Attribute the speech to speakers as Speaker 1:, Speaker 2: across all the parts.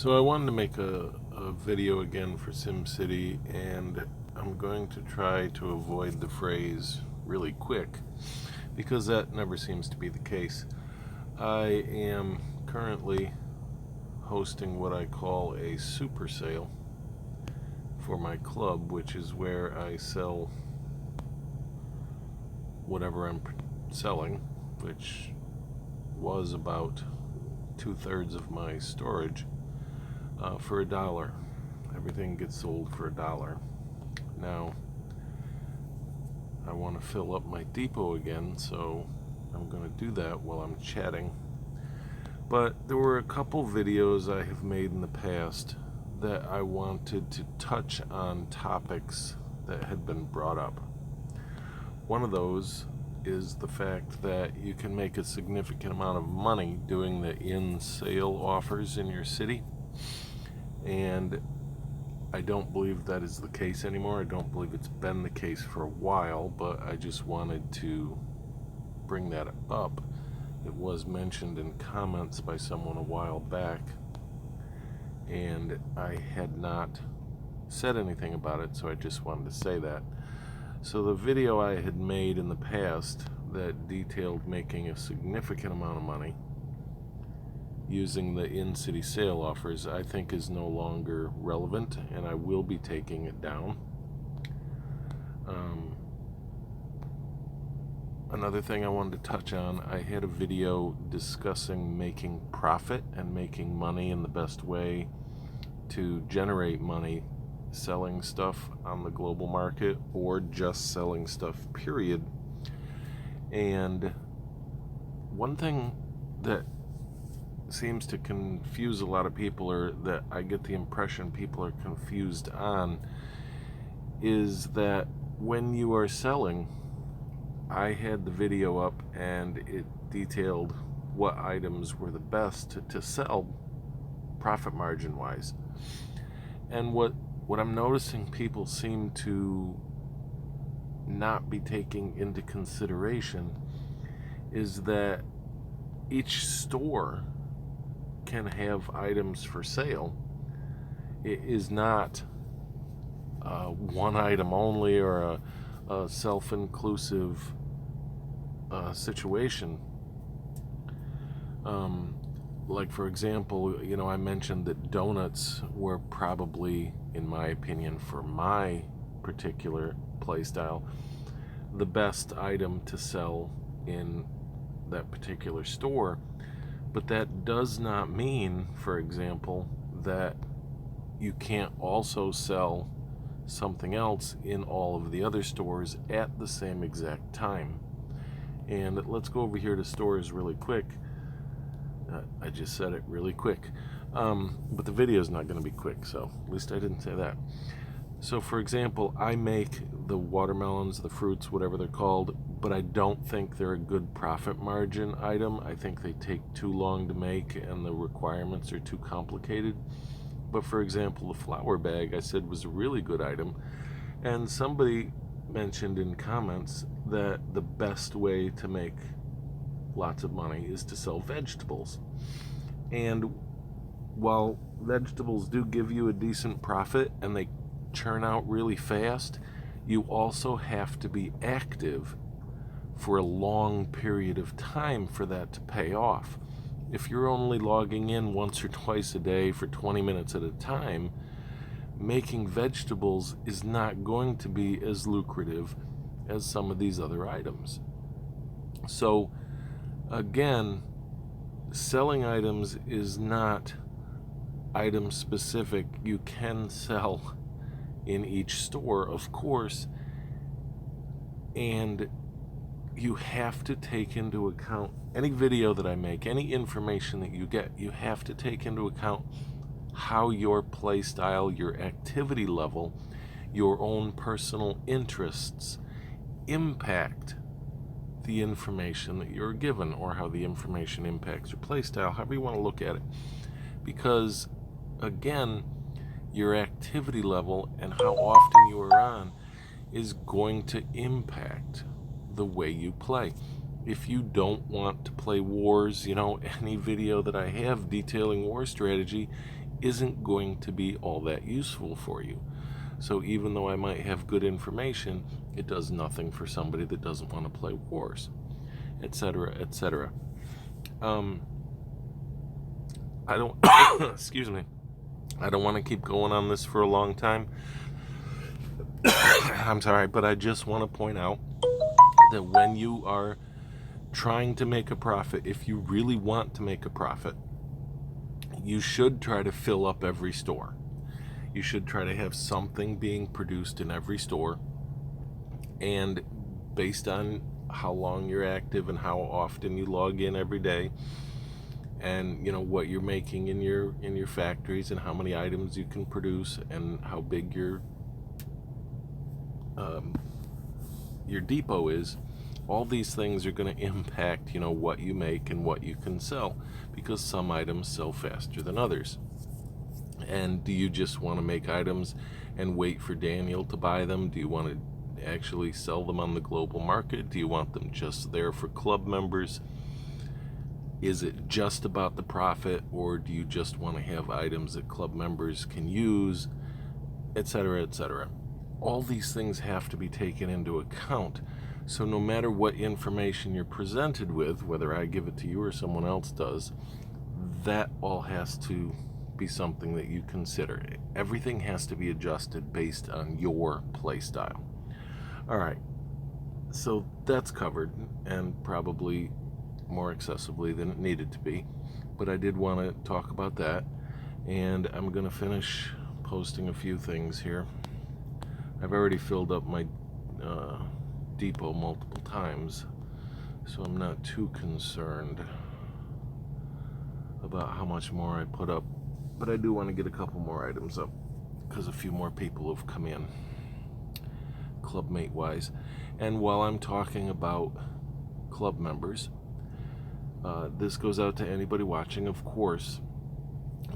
Speaker 1: So I wanted to make a video again for SimCity, and I'm going to try to avoid the phrase really quick because that never seems to be the case. I am currently hosting what I call a super sale for my club, which is where I sell whatever I'm selling, which was about 2/3 of my storage, for $1. Everything gets sold for $1. Now, I want to fill up my depot again, so I'm going to do that while I'm chatting. But there were a couple videos I have made in the past that I wanted to touch on topics that had been brought up. One of those is the fact that you can make a significant amount of money doing the in-sale offers in your city, and I don't believe that is the case anymore. I don't believe it's been the case for a while, but I just wanted to bring that up. It was mentioned in comments by someone a while back, and I had not said anything about it, so I just wanted to say that. So the video I had made in the past that detailed making a significant amount of money using the in-city sale offers, I think is no longer relevant, and I will be taking it down. Another thing I wanted to touch on, I had a video discussing making profit and making money, and the best way to generate money selling stuff on the global market or just selling stuff, period. And one thing that seems to confuse a lot of people, or that I get the impression people are confused on, is that when you are selling, I had the video up and it detailed what items were the best to sell profit margin wise. And what I'm noticing people seem to not be taking into consideration is that each store can have items for sale. It is not one item only, or a self-inclusive situation. Like, for example, I mentioned that donuts were probably, in my opinion, for my particular play style, the best item to sell in that particular store. But that does not mean, for example, that you can't also sell something else in all of the other stores at the same exact time. And let's go over here to stores really quick. I just said it really quick. But the video is not going to be quick, so at least I didn't say that. So, for example, I make the watermelons, the fruits, whatever they're called, but I don't think they're a good profit margin item. I think they take too long to make and the requirements are too complicated. But for example, the flour bag I said was a really good item, and somebody mentioned in comments that the best way to make lots of money is to sell vegetables. And while vegetables do give you a decent profit and they churn out really fast, you also have to be active for a long period of time for that to pay off. If you're only logging in once or twice a day for 20 minutes at a time, making vegetables is not going to be as lucrative as some of these other items. So again, selling items is not item specific. You can sell in each store, of course, and you have to take into account any video that I make, any information that you get, you have to take into account how your play style, your activity level, your own personal interests impact the information that you're given, or how the information impacts your play style, however you want to look at it. Because again, your activity level and how often you are on is going to impact the way you play. If you don't want to play wars, any video that I have detailing war strategy isn't going to be all that useful for you. So even though I might have good information, it does nothing for somebody that doesn't want to play wars, etc., etc. I don't, excuse me, I don't want to keep going on this for a long time. I'm sorry, but I just want to point out that when you are trying to make a profit, if you really want to make a profit, you should try to fill up every store. You should try to have something being produced in every store, and based on how long you're active and how often you log in every day, and what you're making in your factories and how many items you can produce and how big your depot is, all these things are going to impact what you make and what you can sell, because some items sell faster than others. And do you just want to make items and wait for Daniel to buy them? Do you want to actually sell them on the global market? Do you want them just there for club members? Is it just about the profit, or do you just want to have items that club members can use, etc., etc.? All these things have to be taken into account. So no matter what information you're presented with, whether I give it to you or someone else does, that all has to be something that you consider. Everything has to be adjusted based on your play style. All right, so that's covered, and probably more accessibly than it needed to be, but I did want to talk about that, and I'm going to finish posting a few things here. I've already filled up my depot multiple times, so I'm not too concerned about how much more I put up, but I do want to get a couple more items up because a few more people have come in clubmate wise. And while I'm talking about club members, this goes out to anybody watching, of course,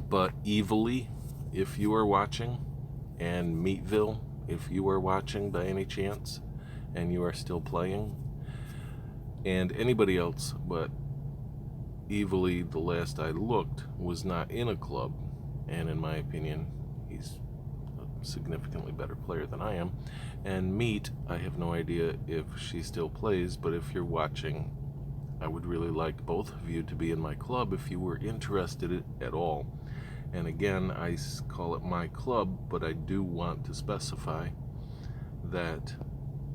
Speaker 1: but Evilly, if you are watching, and Meatville, if you are watching by any chance and you are still playing, and anybody else, but Evilly, the last I looked, was not in a club, and in my opinion he's a significantly better player than I am. And Meat, I have no idea if she still plays, but if you're watching, I would really like both of you to be in my club if you were interested at all. And again, I call it my club, but I do want to specify that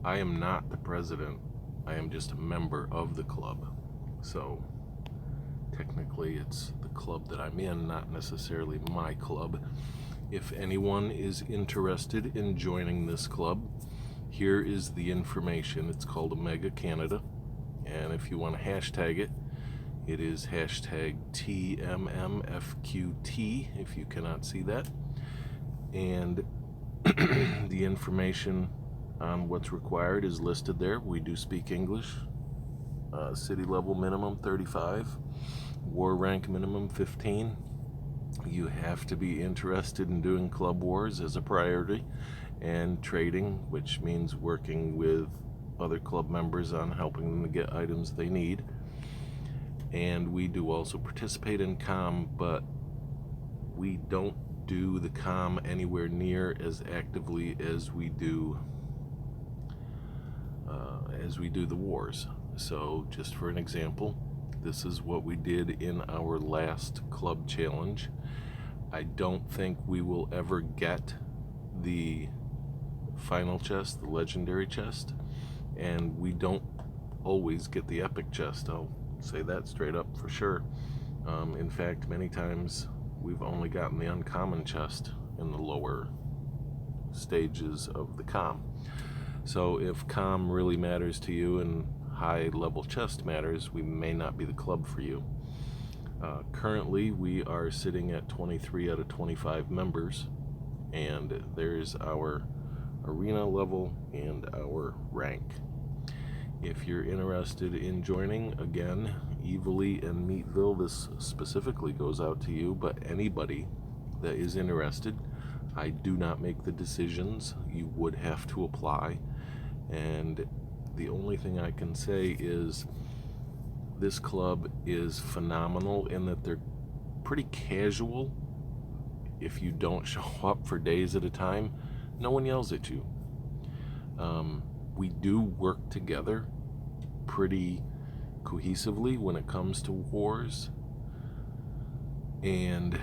Speaker 1: I am not the president. I am just a member of the club. So technically it's the club that I'm in, not necessarily my club. If anyone is interested in joining this club, here is the information. It's called Omega Canada, and if you want to hashtag it, it is hashtag TMMFQT if you cannot see that. And the information on what's required is listed there. We do speak English. City level minimum 35. War rank minimum 15. You have to be interested in doing club wars as a priority, and trading, which means working with other club members on helping them to get items they need. And we do also participate in comm, but we don't do the comm anywhere near as actively as we do the wars. So just for an example, this is what we did in our last club challenge. I don't think we will ever get the final chest, the legendary chest, and we don't always get the epic chest. I'll say that straight up for sure. In fact, many times we've only gotten the uncommon chest in the lower stages of the comm. So if comm really matters to you and high level chest matters, we may not be the club for you. Currently we are sitting at 23 out of 25 members, and there's our arena level and our rank. If you're interested in joining, again, Evilly and Meatville, this specifically goes out to you, but anybody that is interested, I do not make the decisions. You would have to apply, and the only thing I can say is this club is phenomenal in that they're pretty casual if you don't show up for days at a time, no one yells at you. We do work together pretty cohesively when it comes to wars. And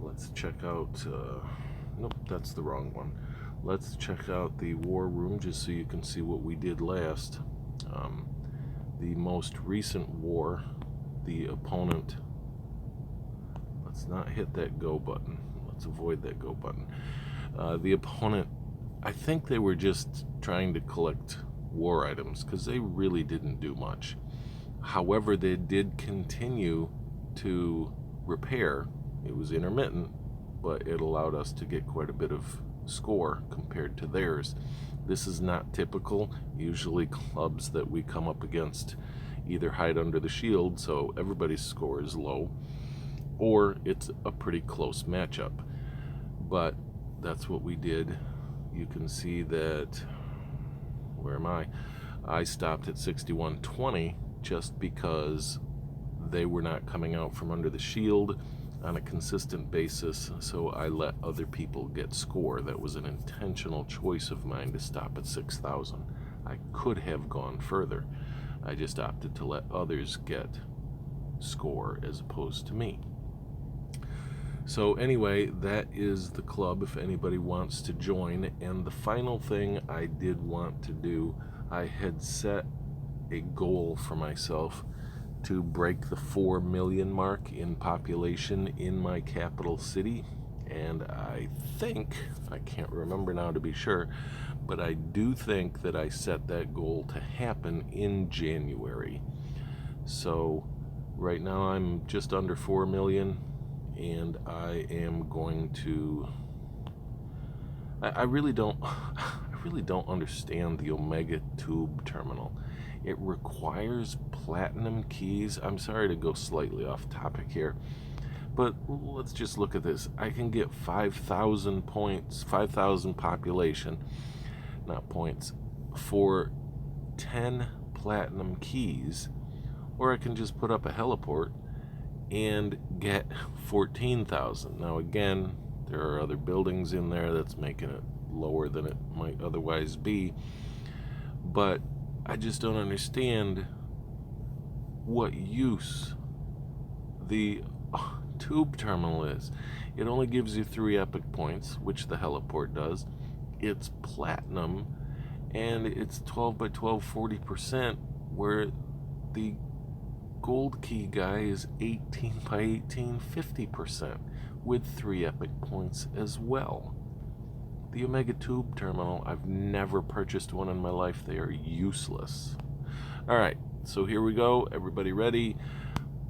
Speaker 1: let's check out, nope, that's the wrong one. Let's check out the war room just so you can see what we did last. The most recent war, the opponent, let's not hit that go button. Let's avoid that go button. The opponent, I think they were just trying to collect war items because they really didn't do much. However, they did continue to repair. It was intermittent, but it allowed us to get quite a bit of score compared to theirs. This is not typical. Usually clubs that we come up against either hide under the shield, so everybody's score is low, or it's a pretty close matchup. But that's what we did. You can see that, where am I? I stopped at 6120 just because they were not coming out from under the shield on a consistent basis, so I let other people get score. That was an intentional choice of mine to stop at 6,000. I could have gone further. I just opted to let others get score as opposed to me. So anyway, that is the club if anybody wants to join. And the final thing I did want to do, I had set a goal for myself to break the 4 million mark in population in my capital city. And I think, I can't remember now to be sure, but I do think that I set that goal to happen in January. So right now I'm just under 4 million, and I am going to, I really don't understand the Omega Tube terminal. It requires platinum keys. I'm sorry to go slightly off topic here, but let's just look at this. I can get 5,000 points, 5,000 population, not points, for 10 platinum keys, or I can just put up a heliport and get 14,000. Now again, there are other buildings in there that's making it lower than it might otherwise be, but I just don't understand what use the tube terminal is. It only gives you 3 epic points, which the heliport does. It's platinum, and it's 12 by 12, 40%, where the gold key guy is 18 by 18, 50%, with 3 epic points as well. The Omega Tube terminal, I've never purchased one in my life. They are useless. Alright, so here we go. Everybody ready?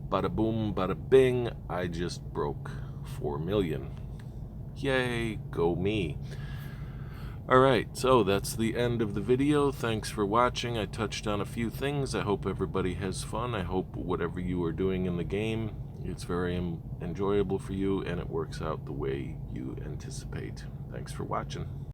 Speaker 1: Bada boom, bada bing. I just broke 4 million. Yay, go me. Alright, so that's the end of the video. Thanks for watching. I touched on a few things. I hope everybody has fun. I hope whatever you are doing in the game, it's very enjoyable for you and it works out the way you anticipate. Thanks for watching.